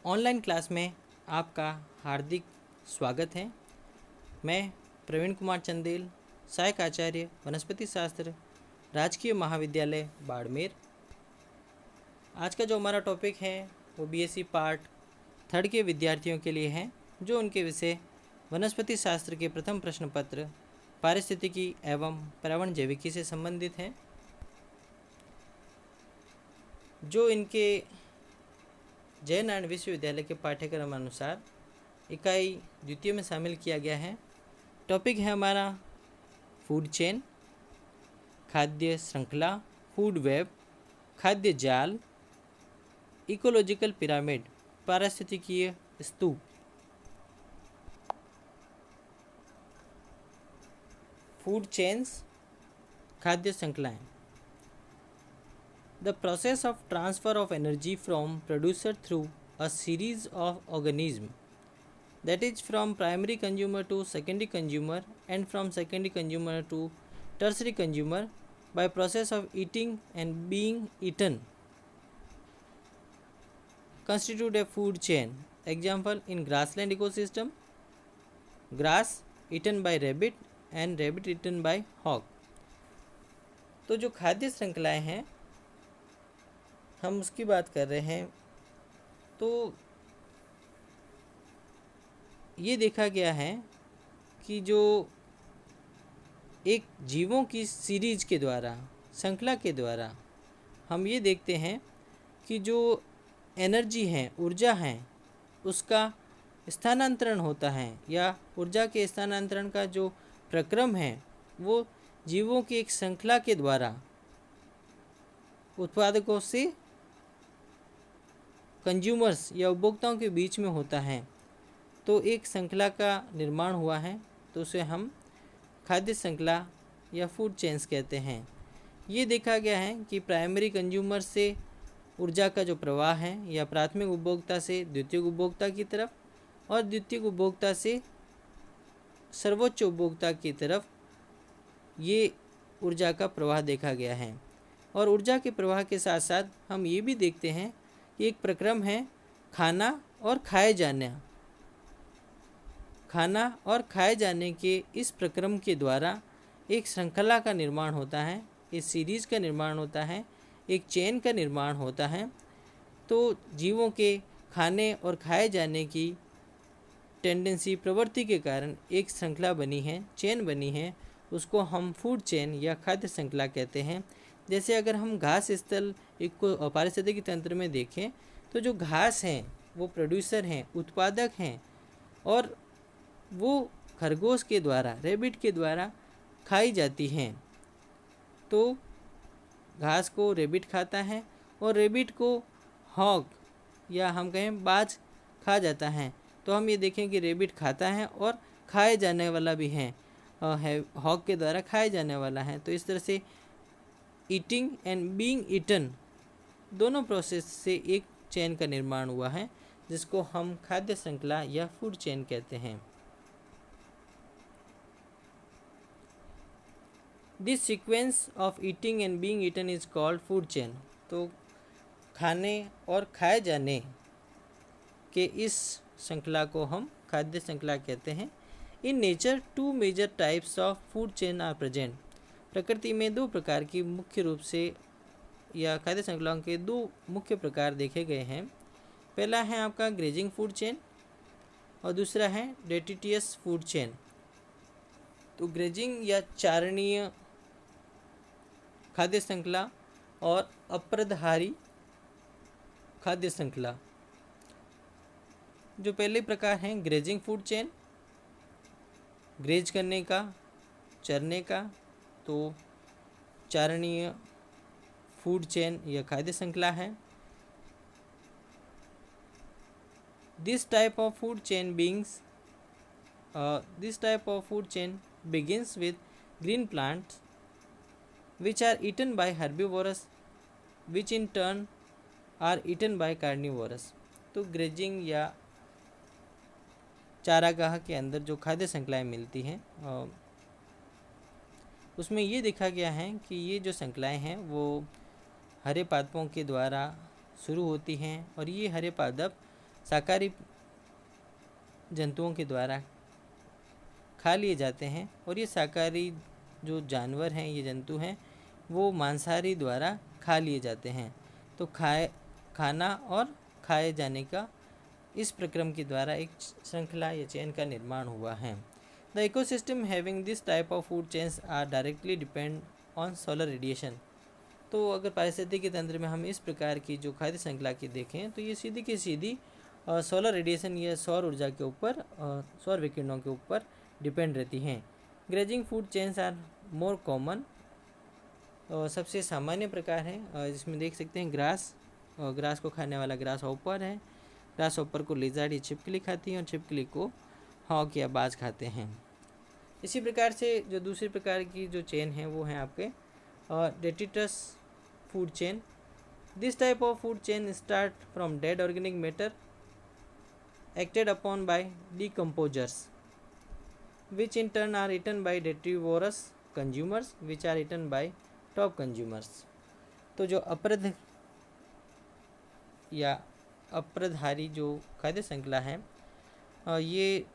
Online class में आपका हार्दिक स्वागत है। मैं प्रवीण कुमार चंदेल, सहायक आचार्य वनस्पति शास्त्र, राजकीय महाविद्यालय बाड़मेर। आज का जो हमारा टॉपिक है वो बीएससी पार्ट 3 के विद्यार्थियों के लिए है, जो उनके विषय वनस्पति शास्त्र के प्रथम प्रश्न पत्र पारिस्थितिकी एवं पर्यावरण जैविकी से संबंधित है। जो इनके जय नारायण विश्वविद्यालय के पाठ्यक्रम अनुसार इकाई द्वितीय में शामिल किया गया है। टॉपिक है हमारा फूड चेन, खाद्य श्रृंखला, फूड वेब, खाद्य जाल, इकोलॉजिकल पिरामिड, पारिस्थितिकीय स्तूप। फूड चेन्स, खाद्य श्रृंखलाएं। The process of transfer of energy from producer through a series of organisms, that is from primary consumer to secondary consumer and from secondary consumer to tertiary consumer by process of eating and being eaten, constitute a food chain. Example, in grassland ecosystem, grass eaten by rabbit and rabbit eaten by hog. तो जो खाद्य श्रृंखलाएं हैं हम उसकी बात कर रहे हैं। तो ये देखा गया है कि जो एक जीवों की सीरीज के द्वारा, श्रृंखला के द्वारा हम ये देखते हैं कि जो एनर्जी है, ऊर्जा है, उसका स्थानांतरण होता है, या ऊर्जा के स्थानांतरण का जो प्रक्रम है वो जीवों की एक श्रृंखला के द्वारा उत्पादकों से कंज्यूमर्स या उपभोक्ताओं के बीच में होता है। तो एक श्रृंखला का निर्माण हुआ है, तो उसे हम खाद्य श्रृंखला या फूड चेन्स कहते हैं। ये देखा गया है कि प्राइमरी कंज्यूमर से ऊर्जा का जो प्रवाह है, या प्राथमिक उपभोक्ता से द्वितीयक उपभोक्ता की तरफ और द्वितीयक उपभोक्ता से सर्वोच्च उपभोक्ता की तरफ, ये ऊर्जा का प्रवाह देखा गया है। और ऊर्जा के प्रवाह के साथ साथ हम ये भी देखते हैं कि एक प्रक्रम है खाना और खाए जाना। खाना और खाए जाने के इस प्रक्रम के द्वारा एक श्रृंखला का निर्माण होता है, एक सीरीज का निर्माण होता है, एक चेन का निर्माण होता है। तो जीवों के खाने और खाए जाने की टेंडेंसी, प्रवृत्ति के कारण एक श्रृंखला बनी है, चेन बनी है, उसको हम फूड चेन या खाद्य श्रृंखला कहते हैं। जैसे अगर हम घास स्थल को पारिस्थितिकी तंत्र में देखें तो जो घास हैं वो प्रोड्यूसर हैं, उत्पादक हैं, और वो खरगोश के द्वारा, रैबिट के द्वारा खाई जाती हैं। तो घास को रैबिट खाता है और रैबिट को हॉग या हम कहें बाज खा जाता है। तो हम ये देखें कि रैबिट खाता है और खाए जाने वाला भी है, हॉग के द्वारा खाए जाने वाला है। तो इस तरह से ईटिंग एंड बीइंग ईटन दोनों प्रोसेस से एक चेन का निर्माण हुआ है, जिसको हम खाद्य श्रृंखला या फूड चेन कहते हैं। This sequence of eating and being eaten is called food chain. तो खाने और खाए जाने के इस श्रृंखला को हम खाद्य श्रृंखला कहते हैं। In nature 2 major types of food chain are present. प्रकृति में 2 प्रकार की मुख्य रूप से या खाद्य श्रृंखलाओं के 2 मुख्य प्रकार देखे गए हैं। पहला है आपका ग्रेजिंग फूड चेन और दूसरा है डेट्रिटियस फूड चेन। तो ग्रेजिंग या चारणीय खाद्य श्रृंखला और अप्रदहारी खाद्य श्रृंखला। जो पहले प्रकार है ग्रेजिंग फूड चेन, ग्रेज करने का, चरने का, तो चारणीय फूड चेन या खाद्य श्रृंखला है। This type of food chain begins with green plants which are eaten by herbivores, which in turn are eaten by carnivores। तो ग्रेजिंग या चारागाह के अंदर जो खाद्य श्रृंखलाएं मिलती हैं उसमें ये देखा गया है कि ये जो श्रृंखलाएं हैं वो हरे पादपों के द्वारा शुरू होती हैं, और ये हरे पादप शाकाहारी जंतुओं के द्वारा खा लिए जाते हैं, और ये शाकाहारी जो जानवर हैं, ये जंतु हैं, वो मांसाहारी द्वारा खा लिए जाते हैं। तो खाना और खाए जाने का इस प्रक्रम के द्वारा एक श्रृंखला या चेन का निर्माण हुआ है। The ecosystem having this type of food chains are directly depend on solar radiation. तो अगर पारिस्थितिकी तंत्र में हम इस प्रकार की जो खाद्य श्रृंखला की देखें तो ये सीधी की सीधी सोलर रेडिएशन या सौर ऊर्जा के ऊपर, सौर विकिरणों के ऊपर डिपेंड रहती हैं। Grazing food chains are more common, सबसे सामान्य प्रकार है जिसमें देख सकते हैं ग्रास को खाने वाला ग्रास हॉपर है। ग्रास हॉपर को लिज़ार्ड या छिपकली खाती है, और छिपकली को हॉक या बाज खाते हैं। इसी प्रकार से जो दूसरी प्रकार की जो चेन है वो है आपके detritus food chain. This type of food chain start from dead organic matter acted upon by decomposers, which in turn are eaten by detrivorous consumers, which are eaten by top consumers। तो जो अप्रध या अप्रधारी जो खाद्य श्रृंखला है, ये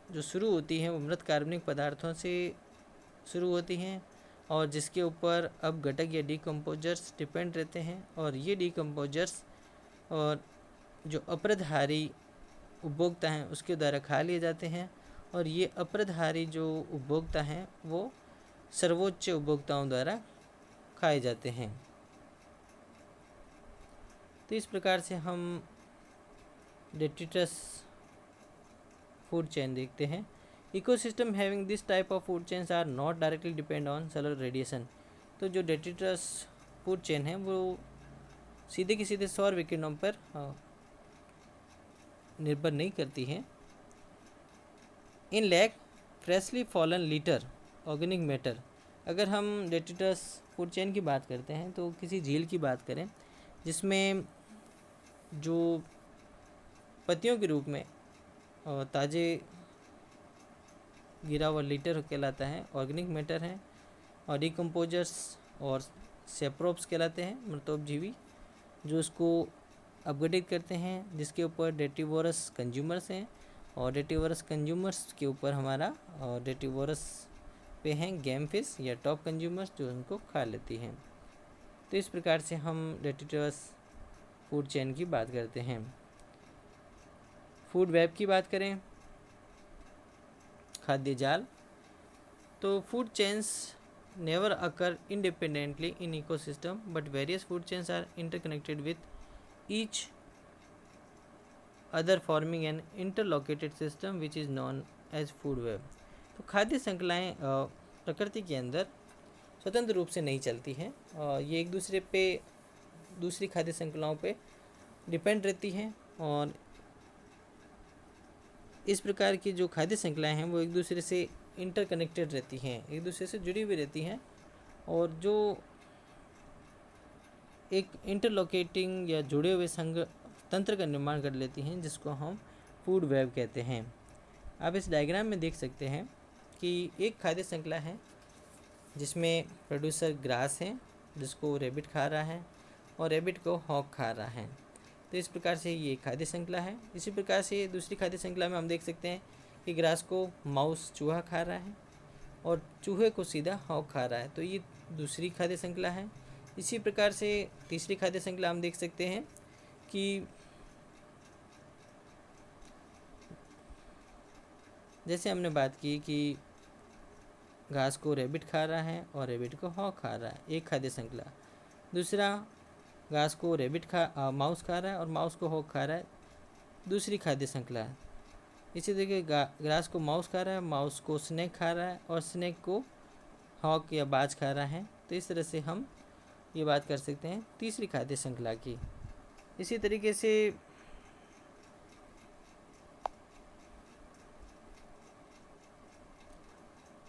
जो शुरू होती है वो मृत कार्बनिक पदार्थों से शुरू होती हैं, और जिसके ऊपर अब घटक या डिकम्पोजर्स डिपेंड रहते हैं, और ये डिकम्पोजर्स और जो अप्रधारी उपभोक्ता हैं उसके द्वारा खा लिए जाते हैं, और ये अप्रधारी जो उपभोक्ता हैं वो सर्वोच्च उपभोक्ताओं द्वारा खाए जाते हैं। तो इस प्रकार से हम डेट्रिटस फूड चेन देखते हैं। Ecosystem having this type of food chains are not directly depend on solar radiation. तो जो डेट्रिटस फूड चेन है वो सीधे के सीधे सौर विकिरणों पर निर्भर नहीं करती हैं। In lack freshly fallen litter organic matter. अगर हम डेट्रिटस फूड चेन की बात करते हैं तो किसी झील की बात करें जिसमें जो पत्तियों के रूप में ताज़े गिरा हुआ लीटर कहलाता है ऑर्गेनिक मैटर है, और डिकम्पोजर्स और सेप्रोप्स कहलाते हैं मृतोपजीवी जो उसको अपघटित करते हैं, जिसके ऊपर डेट्रिवोरस कंज्यूमर्स हैं, और डेट्रिवोरस कंज्यूमर्स के ऊपर हमारा और डेट्रिवोरस पे हैं गेम फिश या टॉप कंज्यूमर्स जो उनको खा लेती हैं। तो इस प्रकार से हम डेट्रिटस फूड चेन की बात करते हैं। फूड वेब की बात करें, खाद्य जाल, तो food chains never occur independently in ecosystem but various food chains are interconnected with each other forming an interlocated system which is known as food web। तो खाद्य श्रृंखलाएँ प्रकृति के अंदर स्वतंत्र रूप से नहीं चलती हैं, ये एक दूसरे पे दूसरी खाद्य श्रृंखलाओं पे डिपेंड रहती हैं, और इस प्रकार की जो खाद्य श्रृंखलाएँ हैं वो एक दूसरे से इंटरकनेक्टेड रहती हैं, एक दूसरे से जुड़ी हुई रहती हैं, और जो एक इंटरलोकेटिंग या जुड़े हुए संघ तंत्र का निर्माण कर लेती हैं जिसको हम फूड वेब कहते हैं। आप इस डायग्राम में देख सकते हैं कि एक खाद्य श्रृंखला है जिसमें प्रोड्यूसर ग्रास है जिसको रेबिट खा रहा है और रेबिट को हॉक खा रहा है। तो इस प्रकार से ये खाद्य श्रृंखला है। इसी प्रकार से दूसरी खाद्य श्रृंखला में हम देख सकते हैं कि ग्रास को माउस चूहा खा रहा है और चूहे को सीधा हॉक खा रहा है, तो ये दूसरी खाद्य श्रृंखला है। इसी प्रकार से तीसरी खाद्य श्रृंखला हम देख सकते हैं कि जैसे हमने बात की कि घास को रेबिट खा रहा है और रेबिट को हॉक खा रहा है, एक खाद्य श्रृंखला। दूसरा, घास को माउस खा रहा है और माउस को हॉक खा रहा है, दूसरी खाद्य श्रृंखला। इसी तरीके ग्रास को माउस खा रहा है, माउस को स्नेक खा रहा है और स्नेक को हॉक या बाज खा रहा है। तो इस तरह से हम ये बात कर सकते हैं तीसरी खाद्य श्रृंखला की। इसी तरीके से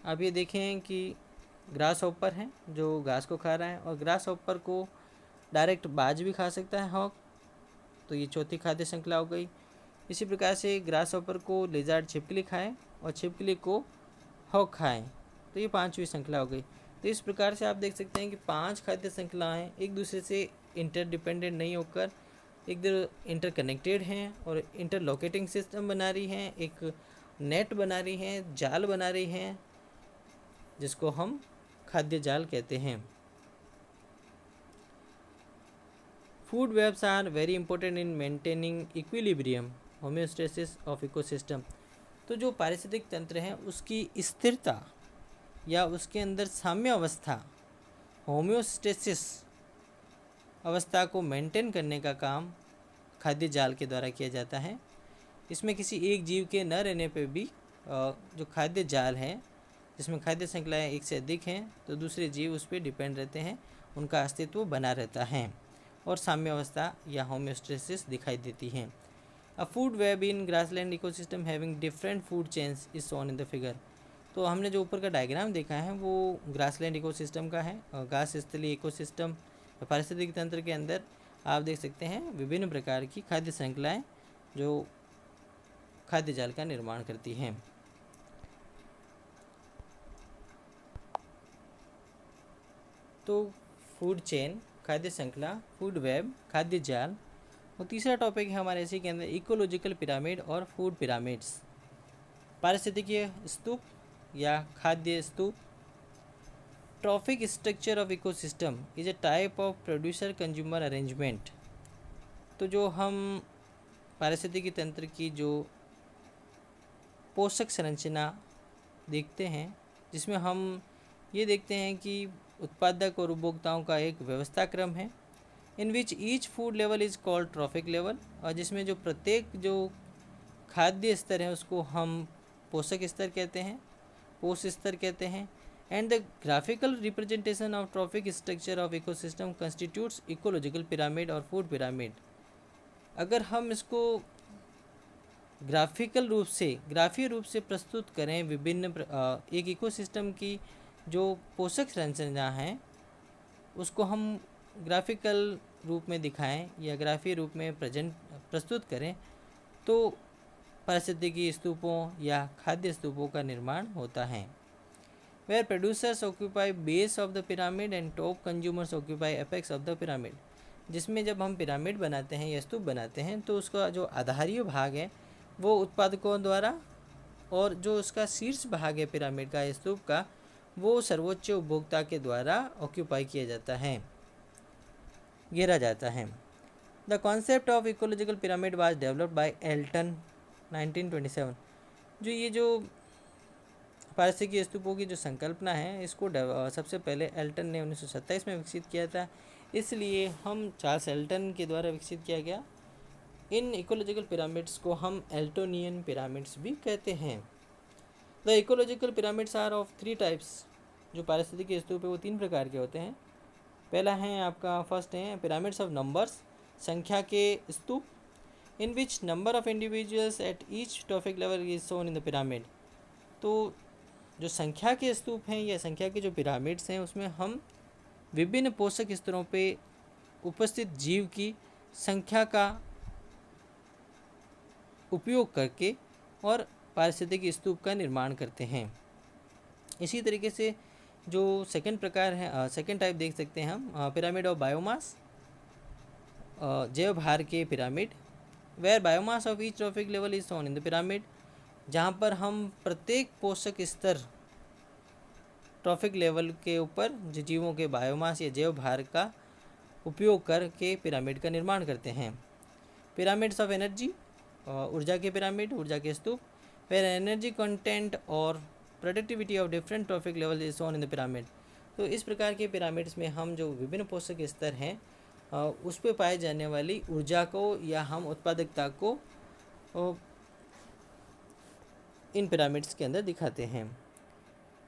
आप ये देखें कि ग्रास हॉपर है जो घास को खा रहा है, और ग्रास हॉपर को डायरेक्ट बाज भी खा सकता है हॉक, तो ये चौथी खाद्य श्रृंखला हो गई। इसी प्रकार से ग्रास हॉपर को लिजार्ड छिपकली खाए और छिपकली को हॉक खाएं, तो ये पांचवी श्रृंखला हो गई। तो इस प्रकार से आप देख सकते हैं कि 5 खाद्य श्रृंखलाएँ एक दूसरे से इंटरडिपेंडेंट नहीं होकर इधर इंटरकनेक्टेड हैं और इंटरलोकेटिंग सिस्टम बना रही हैं, एक नेट बना रही हैं, जाल बना रही हैं, जिसको हम खाद्य जाल कहते हैं। Food webs are very important in maintaining equilibrium homeostasis of ecosystem. तो जो पारिस्थितिक तंत्र है उसकी स्थिरता या उसके अंदर साम्य अवस्था, होम्योस्टेसिस अवस्था को मेंटेन करने का काम खाद्य जाल के द्वारा किया जाता है। इसमें किसी एक जीव के न रहने पर भी जो खाद्य जाल है, जिसमें खाद्य श्रृंखलाएँ एक से अधिक हैं, तो दूसरे जीव उस पर डिपेंड रहते हैं, उनका अस्तित्व बना रहता है और साम्य अवस्था या होम्योस्टेसिस दिखाई देती है। अ food web in grassland ecosystem having different food chains is shown in the figure. तो हमने जो ऊपर का डायग्राम देखा है वो ग्रासलैंड इकोसिस्टम का है। घास स्थलीय इकोसिस्टम पारिस्थितिक तंत्र के अंदर आप देख सकते हैं विभिन्न प्रकार की खाद्य श्रृंखलाएँ जो खाद्य जाल का निर्माण करती हैं। तो फूड चेन, खाद्य श्रृंखला, फूड वेब, खाद्य जाल, और तीसरा टॉपिक है हमारे इसी के अंदर इकोलॉजिकल पिरामिड और फूड पिरामिड्स। पारिस्थितिकीय स्तूप या खाद्य स्तूप। Trophic structure of ecosystem is a type of producer consumer arrangement. तो जो हम पारिस्थितिकी तंत्र की जो पोषक संरचना देखते हैं, जिसमें हम ये देखते हैं कि उत्पादक और उपभोक्ताओं का एक व्यवस्था क्रम है, in which each food level is called trophic level, और जिसमें जो प्रत्येक जो खाद्य स्तर है उसको हम पोषक स्तर कहते हैं, पोष स्तर कहते हैं। And the graphical representation of trophic structure of ecosystem constitutes ecological pyramid और फूड पिरामिड। अगर हम इसको ग्राफीय रूप से प्रस्तुत करें, विभिन्न एक इकोसिस्टम की जो पोषक संरचना है उसको हम ग्राफिकल रूप में दिखाएं या ग्राफीय रूप में प्रस्तुत करें, तो पारिस्थितिकी स्तूपों या खाद्य स्तूपों का निर्माण होता है। Where producers occupy base of the pyramid and top consumers occupy apex of the pyramid. जिसमें जब हम पिरामिड बनाते हैं या स्तूप बनाते हैं तो उसका जो आधारीय भाग है वो उत्पादकों द्वारा, और जो उसका शीर्ष भाग है पिरामिड का, स्तूप का, वो सर्वोच्च उपभोक्ता के द्वारा ऑक्यूपाई किया जाता है, घेरा जाता है। The concept of ecological pyramid was developed by Elton 1927। जो पारिस्थितिकी स्तूपों की जो संकल्पना है इसको सबसे पहले एल्टन ने 1927 में विकसित किया था, इसलिए हम चार्ल्स एल्टन के द्वारा विकसित किया गया। इन इकोलॉजिकल पिरामिड्स को हम एल्टोनियन पिरामिड्स भी कहते हैं। The ecological pyramids are of 3 types. जो पारिस्थितिकी स्तूप है वो 3 प्रकार के होते हैं। पहला है आपका फर्स्ट है पिरामिड्स ऑफ नंबर्स, संख्या के स्तूप, in which number of individuals at each trophic level is shown in the pyramid. तो जो संख्या के स्तूप हैं या संख्या के जो पिरामिड्स हैं उसमें हम विभिन्न पोषक स्तरों पे उपस्थित जीव की संख्या का उपयोग करके और पारिस्थितिकी स्तूप का निर्माण करते हैं। इसी तरीके से जो सेकंड प्रकार है, सेकंड टाइप देख सकते हैं हम पिरामिड ऑफ बायोमास, जैव भार के pyramid, where biomass of each trophic level is shown in the pyramid, जहाँ पर हम प्रत्येक पोषक स्तर ट्रॉफिक लेवल के ऊपर जो जीवों के बायोमास या जैव भार का उपयोग करके पिरामिड का निर्माण करते हैं। पिरामिड्स ऑफ एनर्जी, ऊर्जा के पिरामिड, ऊर्जा के स्तूप, वेयर एनर्जी कंटेंट और productivity of different trophic level is shown in the pyramid. तो इस प्रकार के पिरामिड्स में हम जो विभिन्न पोषक स्तर हैं उस पर पाए जाने वाली ऊर्जा को या हम उत्पादकता को इन पिरामिड्स के अंदर दिखाते हैं।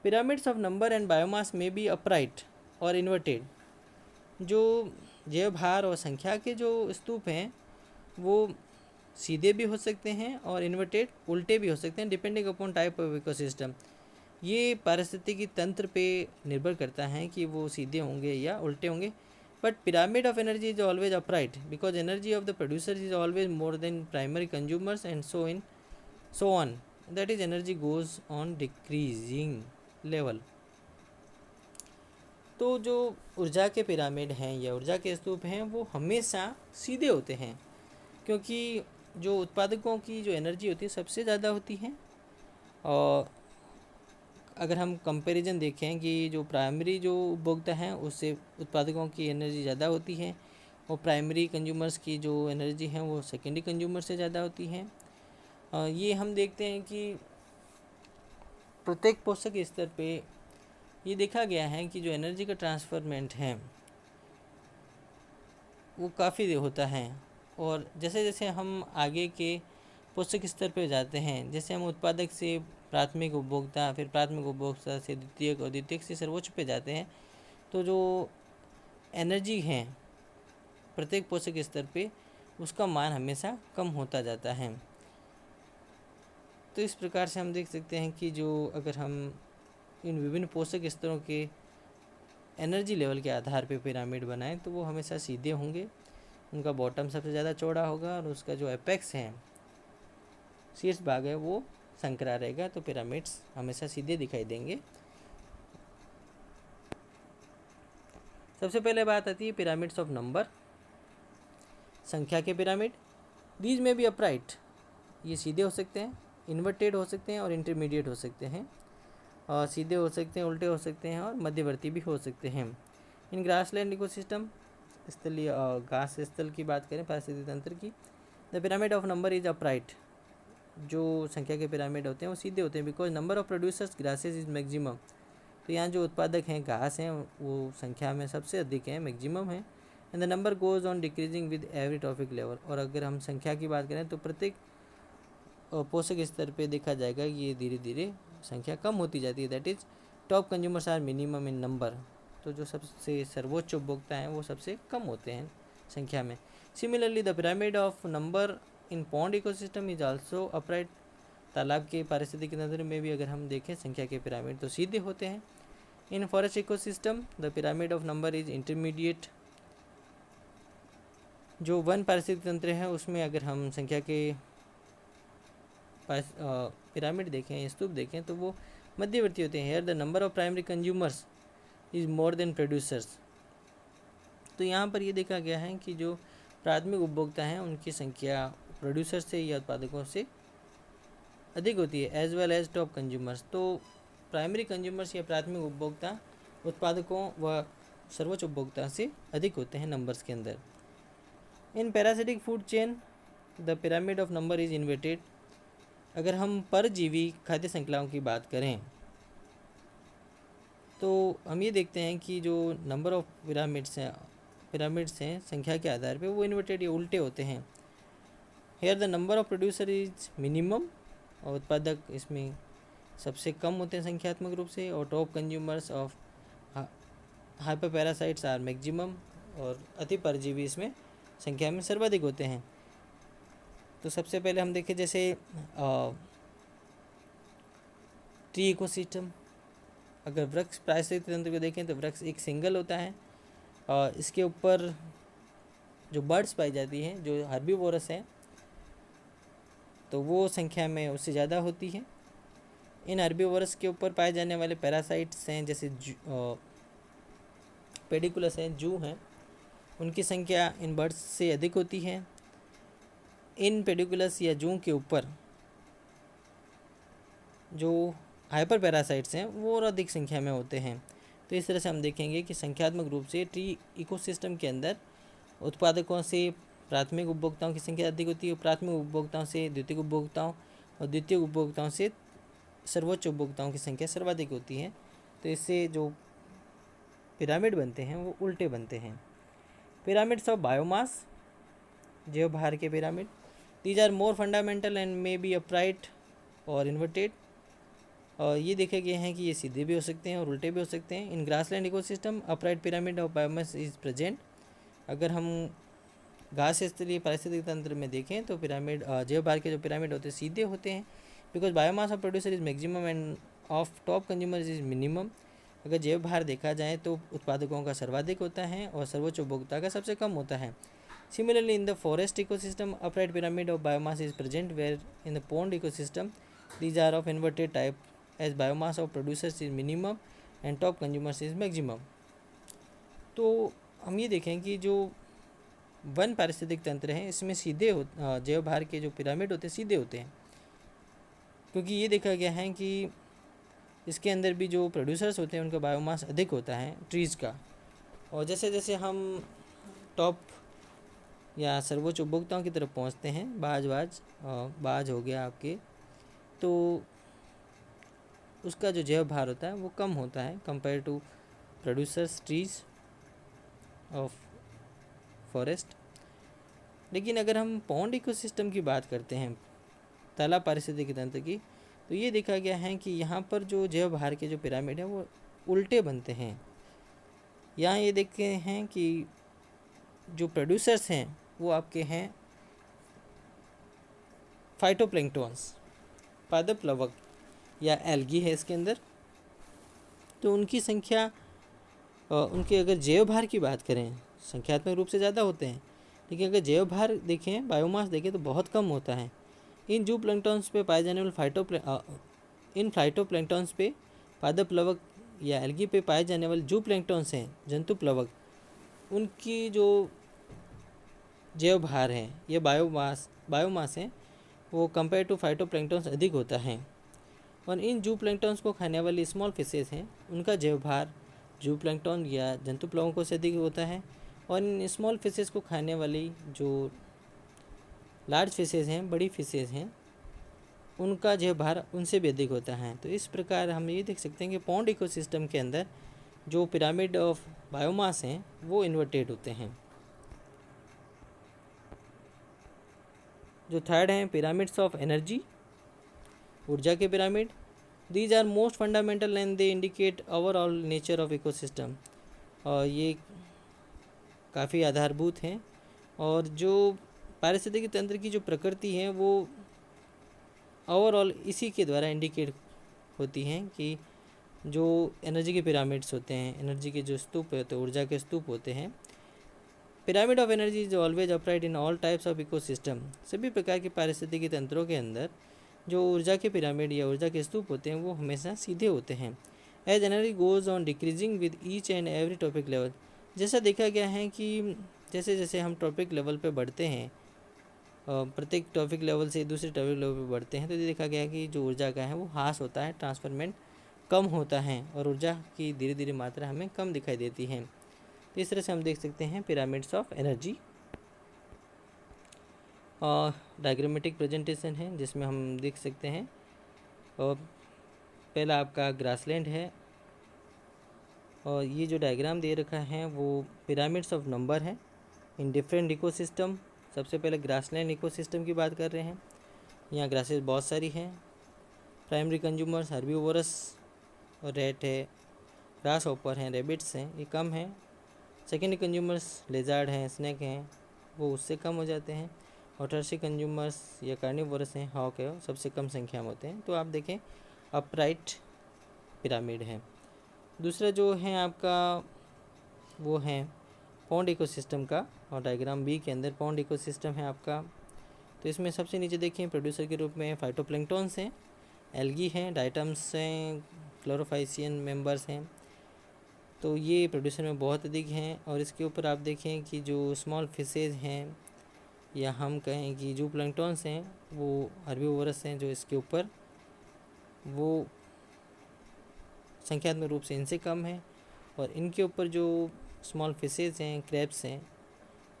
Pyramids of number and biomass में बी अपराइट और इन्वर्टेड। जो जैव भार और संख्या के जो स्तूप हैं वो सीधे भी हो सकते हैं और इन्वर्टेड उल्टे भी हो सकते हैं, depending upon type of ecosystem. ये पारिस्थितिकी तंत्र पे निर्भर करता है कि वो सीधे होंगे या उल्टे होंगे। But pyramid of energy is always upright because energy of the producer is always more than primary consumers and so on that is energy goes on decreasing level. तो जो ऊर्जा के पिरामिड हैं या ऊर्जा के स्तूप हैं वो हमेशा सीधे होते हैं, क्योंकि जो उत्पादकों की जो एनर्जी होती है सबसे ज़्यादा होती है। और अगर हम कंपैरिजन देखें कि जो प्राइमरी जो उपभोक्ता हैं उससे उत्पादकों की एनर्जी ज़्यादा होती है, और प्राइमरी कंज्यूमर्स की जो एनर्जी है वो सेकेंडरी कंज्यूमर से ज़्यादा होती है। ये हम देखते हैं कि प्रत्येक पोषक स्तर पे ये देखा गया है कि जो एनर्जी का ट्रांसफरमेंट है वो काफ़ी होता है। और जैसे जैसे हम आगे के पोषक स्तर पे जाते हैं, जैसे हम उत्पादक से प्राथमिक उपभोक्ता, फिर प्राथमिक उपभोक्ता से द्वितीयक और द्वितीयक से सर्वोच्च पे जाते हैं, तो जो एनर्जी है प्रत्येक पोषक स्तर पे उसका मान हमेशा कम होता जाता है। तो इस प्रकार से हम देख सकते हैं कि जो अगर हम इन विभिन्न पोषक स्तरों के एनर्जी लेवल के आधार पे पिरामिड बनाएं तो वो हमेशा सीधे होंगे। उनका बॉटम सबसे ज़्यादा चौड़ा होगा और उसका जो एपेक्स है, शीर्ष भाग है, वो संकरा रहेगा। तो पिरामिड्स हमेशा सीधे दिखाई देंगे। सबसे पहले बात आती है पिरामिड्स ऑफ नंबर, संख्या के पिरामिड। दीज में भी अपराइट, ये सीधे हो सकते हैं, इन्वर्टेड हो सकते हैं और इंटरमीडिएट हो सकते हैं, और सीधे हो सकते हैं, उल्टे हो सकते हैं और मध्यवर्ती भी हो सकते हैं। इन ग्रासलैंड इकोसिस्टम, स्थलीय घास स्थल की बात करें पारिस्थितिक तंत्र की, the pyramid of number is upright. जो संख्या के पिरामिड होते हैं वो सीधे होते हैं, because number of producers grasses is maximum. तो यहाँ जो उत्पादक हैं घास हैं वो संख्या में सबसे अधिक हैं, मैक्सिमम है। And the number goes on decreasing with every traffic level. और अगर हम संख्या की बात करें तो प्रत्येक पोषक स्तर पे देखा जाएगा कि ये धीरे धीरे संख्या कम होती जाती है। That is top consumers are minimum in number. तो जो सबसे सर्वोच्च उपभोक्ता हैं वो सबसे कम होते हैं संख्या में। Similarly the pyramid of number in pond ecosystem is also upright. तालाब के पारिस्थितिक तंत्र में भी अगर हम देखें संख्या के पिरामिड तो सीधे होते हैं। इन forest ecosystem the pyramid of number is intermediate. जो वन पारिस्थितिक तंत्र है उसमें अगर हम संख्या के पिरामिड देखें, स्तूप देखें, तो वो मध्यवर्ती होते हैं। Here the number of primary consumers is more than producers. तो यहाँ पर ये देखा गया है कि जो प्राथमिक उपभोक्ता हैं उनकी संख्या प्रोड्यूसर से या उत्पादकों से अधिक होती है, as well as top consumers. तो प्राइमरी कंज्यूमर्स या प्राथमिक उपभोक्ता उत्पादकों व सर्वोच्च उपभोक्ता से अधिक होते हैं नंबर्स के अंदर। In parasitic food chain the pyramid of number is inverted. अगर हम परजीवी खाद्य श्रृंखलाओं की बात करें तो हम ये देखते हैं कि जो नंबर ऑफ पिरामिड्स हैं संख्या के आधार पे वो इन्वर्टेड या उल्टे होते हैं। Here the number of producer is minimum, और उत्पादक इसमें सबसे कम होते हैं संख्यात्मक रूप से, और top consumers of hyper parasites are maximum, और अति परजीवी इसमें संख्या में सर्वाधिक होते हैं। तो सबसे पहले हम देखें जैसे ट्री इकोसिस्टम। अगर वृक्ष पारिस्थितिक तंत्र को देखें तो वृक्ष एक सिंगल होता है, और इसके ऊपर जो बर्ड्स पाई जाती हैं जो हर्बीवोरस हैं तो वो संख्या में उससे ज़्यादा होती है। इन हर्बीवोरस के ऊपर पाए जाने वाले पैरासाइट्स हैं जैसे पेडिकुलस हैं, जू हैं, उनकी संख्या इन बर्ड्स से अधिक होती है। इन पेडिकुलस या जू के ऊपर जो हाइपर पैरासाइट्स हैं वो और अधिक संख्या में होते हैं। तो इस तरह से हम देखेंगे कि संख्यात्मक रूप से ट्री इकोसिस्टम के अंदर उत्पादकों से प्राथमिक उपभोक्ताओं की संख्या अधिक होती है, प्राथमिक उपभोक्ताओं से द्वितीयक उपभोक्ताओं और द्वितीयक उपभोक्ताओं से सर्वोच्च उपभोक्ताओं की संख्या सर्वाधिक होती है। तो इससे जो पिरामिड बनते हैं वो उल्टे बनते हैं। पिरामिड्स ऑफ बायोमास, जैवभार के pyramid, these are more fundamental and may be upright और इन्वर्टेड। और ये देखे गए हैं कि ये सीधे भी हो सकते हैं और उल्टे भी हो सकते हैं। In grassland ecosystem upright pyramid of biomass is present. अगर हम घास स्थलीय पारिस्थितिक तंत्र में देखें तो पिरामिड जैवभार के जो पिरामिड होते हैं सीधे होते हैं, because biomass of producer is maximum end of top consumer is minimum. अगर जैवभार देखा जाए तो उत्पादकों का सर्वाधिक होता है और सर्वोच्च उपभोक्ता का सबसे कम होता है। Similarly, in the forest ecosystem, upright pyramid of biomass is present, where in the pond ecosystem, these are of inverted type, as biomass of producers is minimum and top consumers is maximum. तो हम ये देखें कि जो one पारिस्थितिक तंत्र है इसमें सीधे जैव भार के जो पिरामिड होते हैं सीधे होते हैं, क्योंकि ये देखा गया है कि इसके अंदर भी जो प्रोड्यूसर्स होते हैं उनका बायोमास अधिक होता है ट्रीज़ का। और जैसे जैसे हम टॉप या सर्वोच्च उपभोक्ताओं की तरफ पहुंचते हैं, बाज हो गया आपके, तो उसका जो जैव भार होता है वो कम होता है compare to producers trees of forest. लेकिन अगर हम पॉन्ड इकोसिस्टम की बात करते हैं, तालाब पारिस्थितिकी तंत्र की, तो ये देखा गया है कि यहाँ पर जो जैव भार के जो पिरामिड है वो उल्टे बनते हैं। यहाँ ये देखते हैं कि जो प्रोड्यूसर्स हैं वो आपके हैं फाइटोप्लैंक्टन्स, पादप प्लवक या एल्गी है इसके अंदर। तो उनकी संख्या, उनके अगर जैव भार की बात करें संख्यात्मक रूप से ज़्यादा होते हैं, लेकिन अगर जैव भार देखें, बायोमास देखें तो बहुत कम होता है। इन जूप्लैंक्टन्स पे पाए जाने वाले इन फाइटोप्लैंक्टन्स पे, पादप प्लवक या एल्गी पे पाए जाने वाले जूप्लैंक्टन्स हैं, जंतु प्लवक, उनकी जो जैव भार है या बायोमास है वो कंपेयर टू फाइटोप्लैंक्टन्स अधिक होता है। और इन जूप्लैंक्टन्स को खाने वाली स्मॉल फिशेस हैं, उनका जैव भार जूप्लैंक्टन या जंतु प्लवकों से अधिक होता है। और इन स्मॉल फिशेस को खाने वाली जो लार्ज फिशेस हैं, बड़ी फिशेस हैं, उनका जैव भार उनसे भी अधिक होता है। तो इस प्रकार हम ये देख सकते हैं कि पॉन्ड इकोसिस्टम के अंदर जो पिरामिड ऑफ बायोमास हैं वो इन्वर्टेड होते हैं। जो थर्ड हैं पिरामिड्स ऑफ एनर्जी, ऊर्जा के pyramid. These are most fundamental and they indicate overall nature of ecosystem. और ये काफ़ी आधारभूत हैं, और जो पारिस्थितिकी तंत्र की जो प्रकृति है वो ओवरऑल इसी के द्वारा इंडिकेट होती हैं कि जो एनर्जी के पिरामिड्स होते हैं, एनर्जी के जो स्तूप होते हैं, ऊर्जा के स्तूप होते हैं। Pyramid of energy is always upright in all types of ecosystem. सभी प्रकार के पारिस्थितिकी तंत्रों के अंदर जो ऊर्जा के पिरामिड या ऊर्जा के स्तूप होते हैं वो हमेशा सीधे होते हैं। As energy goes on decreasing with each and every trophic level. जैसा देखा गया है कि जैसे जैसे हम टॉपिक लेवल पे बढ़ते हैं, प्रत्येक टॉपिक लेवल से दूसरे टॉपिक लेवल पे बढ़ते हैं, तो ये देखा गया कि जो ऊर्जा का है वो ह्रास होता है, ट्रांसफरमेंट कम होता है, और ऊर्जा की धीरे धीरे मात्रा हमें कम दिखाई देती है। तो इस तरह से हम देख सकते हैं पिरामिड्स ऑफ एनर्जी। और डायग्रामेटिक प्रेजेंटेशन है जिसमें हम देख सकते हैं, और पहला आपका ग्रासलैंड है, और ये जो डायग्राम दे रखा है वो पिरामिड्स ऑफ नंबर है इन डिफरेंट इकोसिस्टम। सबसे पहले ग्रासलैंड इकोसिस्टम की बात कर रहे हैं। यहाँ ग्रासेस बहुत सारी हैं। प्राइमरी कंज्यूमर्स हर्बीवोरस और रैट है, ग्रास हॉपर हैं, रेबिट्स हैं, ये कम हैं। सेकेंडरी कंज्यूमर्स लेजार्ड हैं, स्नेक हैं, वो उससे कम हो जाते हैं। और टर्सरी कंज्यूमर्स या कार्निवोरस हैं, हॉक है, सबसे कम संख्या में होते हैं। तो आप देखें अपराइट पिरामिड है। दूसरा जो है आपका वो है पॉन्ड इकोसिस्टम का, और डायग्राम बी के अंदर पॉन्ड इकोसिस्टम है आपका। तो इसमें सबसे नीचे देखें प्रोड्यूसर के रूप में फाइटोप्लैंक्टन्स हैं, एल्गी हैं, डाइटम्स हैं, क्लोरोफाइसियन मेंबर्स हैं। तो ये प्रोड्यूसर में बहुत अधिक हैं। और इसके ऊपर आप देखें कि जो स्मॉल फिशेज हैं या हम कहें कि जो प्लैंक्टन्स हैं वो हर्बीवोरस हैं, जो इसके ऊपर वो संख्यात्मक रूप से इनसे कम है। और इनके ऊपर जो स्मॉल फिशेज हैं, क्रैब्स हैं,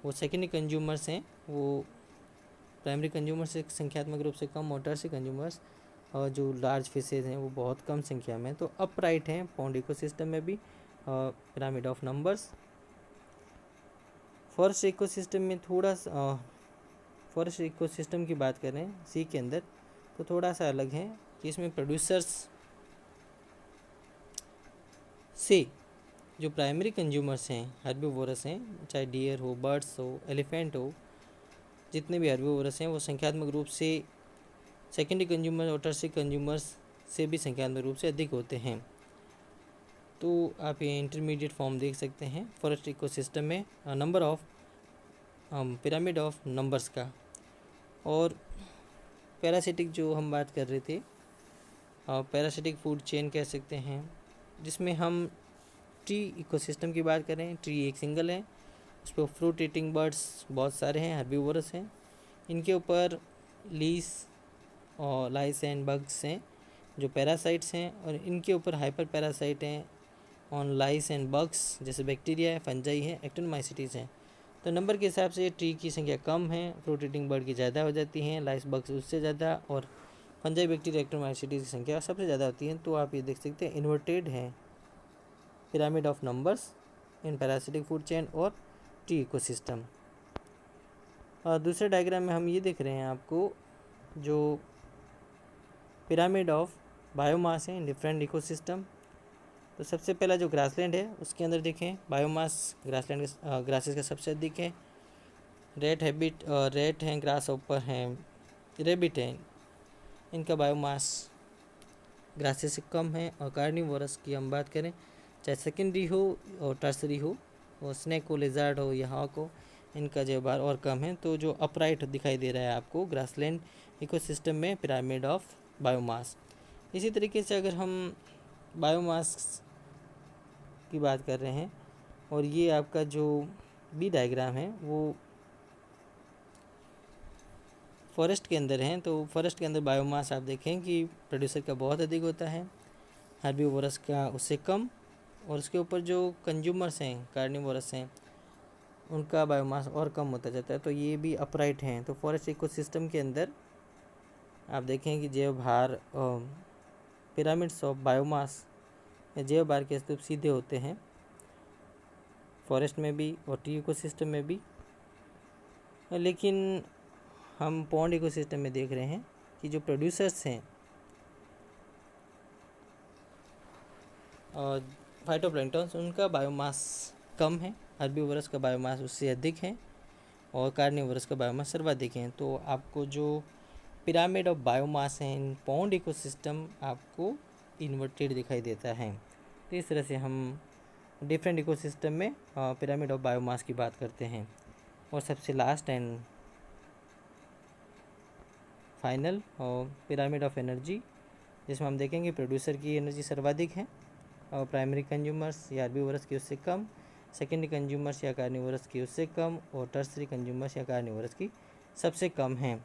वो सेकेंडरी कंज्यूमर्स हैं, वो प्राइमरी कंज्यूमर से संख्यात्मक रूप से कम, और टर्सरी कंज्यूमर्स और जो लार्ज फिशेज हैं वो बहुत कम संख्या में। तो अपराइट हैं पॉन्ड इकोसिस्टम में भी pyramid of numbers. Forest ecosystem में थोड़ा सा, फॉरेस्ट इकोसिस्टम की बात करें सी के अंदर तो थोड़ा सा अलग है कि इसमें प्रोड्यूसर्स से जो प्राइमरी कंज्यूमर्स हैं, हर्बीवोरस हैं, चाहे डियर हो, बर्ड्स हो, एलिफेंट हो, जितने भी हर्बीवोरस हैं वो संख्यात्मक रूप से सेकेंडरी कंज्यूमर और टर्सरी कंज्यूमर्स से भी संख्यात्मक रूप से अधिक होते हैं। तो आप ये इंटरमीडिएट फॉर्म देख सकते हैं फॉरेस्ट इकोसिस्टम में number of pyramid of numbers का। और पैरासिटिक जो हम बात कर रहे थे, पैरासिटिक फूड चेन कह सकते हैं, जिसमें हम ट्री इकोसिस्टम की बात करें, ट्री एक सिंगल है, उस पर फ्रूट ईटिंग बर्ड्स बहुत सारे हैं, हर्बीवोरस हैं। इनके ऊपर लीस और लाइस एंड बग्स हैं जो पैरासाइट्स हैं, और इनके ऊपर हाइपर पैरासाइट हैं ऑन लाइस एंड बग्स, जैसे बैक्टीरिया है, फंजाई है, एक्टिनोमाइसीटीज हैं। तो नंबर के हिसाब से ट्री की संख्या कम है, फ्रूट ईटिंग बर्ड की ज़्यादा हो जाती हैं, लाइस बग्स उससे ज़्यादा, और फंजाई बैक्टीरिया एक्टिनोमाइसीटीज की संख्या सबसे ज़्यादा होती है। तो आप ये देख सकते हैं इन्वर्टेड है pyramid of numbers in parasitic food chain और ट्री इकोसिस्टम। और दूसरे डायग्राम में हम ये देख रहे हैं आपको जो पिरामिड ऑफ बायोमास है इन डिफरेंट इकोसिस्टम। तो सबसे पहला जो ग्रासलैंड है उसके अंदर देखें बायोमास ग्रासलैंड ग्रासेस का सबसे अधिक है। रेट हैं, ग्रास ऊपर हैं, रेबिट हैं, इनका बायोमास ग्रासेस से कम है। और कार्निवोरस की हम बात करें, चाहे सेकेंडरी हो और टर्सरी हो, और स्नेक हो, लिजार्ड हो या हॉक हो, इनका जो बार और कम है। तो जो अपराइट दिखाई दे रहा है आपको ग्रासलैंड इकोसिस्टम में पिरामिड ऑफ बायोमास। इसी तरीके से अगर हम बायोमास की बात कर रहे हैं, और ये आपका जो बी डायग्राम है वो फॉरेस्ट के अंदर है। तो फॉरेस्ट के अंदर बायोमास आप देखें कि प्रोड्यूसर का बहुत अधिक होता है, हर्बीवोरस का उससे कम, और उसके ऊपर जो कंज्यूमर्स हैं, कार्निवोरस हैं, उनका बायोमास और कम होता जाता है। तो ये भी अपराइट हैं। तो फॉरेस्ट इकोसिस्टम के अंदर आप देखें कि जैव भार पिरामिड्स ऑफ बायोमास या जैव भार के स्तूप सीधे होते हैं फॉरेस्ट में भी और ट्री इकोसिस्टम में भी। लेकिन हम पॉन्ड इकोसिस्टम में देख रहे हैं कि जो प्रोड्यूसर्स हैं और फाइटोप्लैंक्टन्स, उनका बायोमास कम है, हर्बीवोरस का बायोमास उससे अधिक है, और कार्निवोरस का बायोमास सर्वाधिक है। तो आपको जो पिरामिड ऑफ बायोमास है इन पॉन्ड इकोसिस्टम आपको इन्वर्टेड दिखाई देता है। तो इस तरह से हम डिफरेंट इकोसिस्टम में पिरामिड ऑफ बायोमास की बात करते हैं। और सबसे लास्ट एंड फाइनल और पिरामिड ऑफ एनर्जी, जिसमें हम देखेंगे प्रोड्यूसर की एनर्जी सर्वाधिक है और प्राइमरी कंज्यूमर्स या हर्बीवोरस की उससे कम, सेकेंडरी कंज्यूमर्स या कार्निवोरस की उससे कम, और टर्सरी कंज्यूमर्स या कार्निवोरस की सबसे कम है।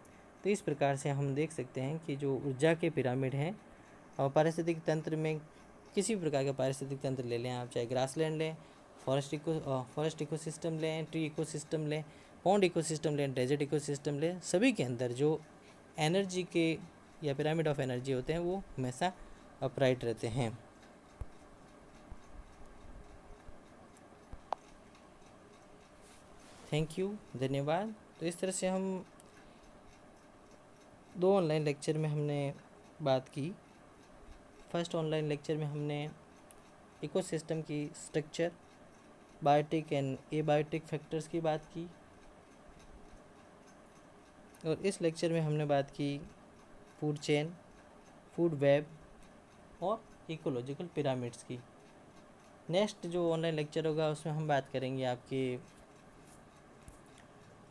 तो इस प्रकार से हम देख सकते हैं कि जो ऊर्जा के पिरामिड हैं और पारिस्थितिक तंत्र में किसी भी प्रकार का पारिस्थितिक तंत्र ले लें आप, चाहे ग्रासलैंड लें, फॉरेस्ट इकोसिस्टम लें, ट्री इकोसिस्टम लें, पॉन्ड इकोसिस्टम लें, डेजर्ट इकोसिस्टम लें, सभी के अंदर जो एनर्जी के या पिरामिड ऑफ एनर्जी होते हैं वो हमेशा अपराइट रहते हैं। थैंक यू, धन्यवाद। तो इस तरह से हम 2 ऑनलाइन लेक्चर में हमने बात की। फर्स्ट ऑनलाइन लेक्चर में हमने इकोसिस्टम की structure, biotic and abiotic factors की बात की, और इस लेक्चर में हमने बात की फूड चेन, फूड वेब और इकोलॉजिकल पिरामिड्स की। नेक्स्ट जो ऑनलाइन लेक्चर होगा उसमें हम बात करेंगे आपके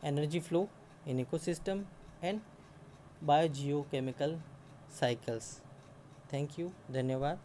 energy flow in ecosystem and biogeochemical cycles. Thank you, धन्यवाद।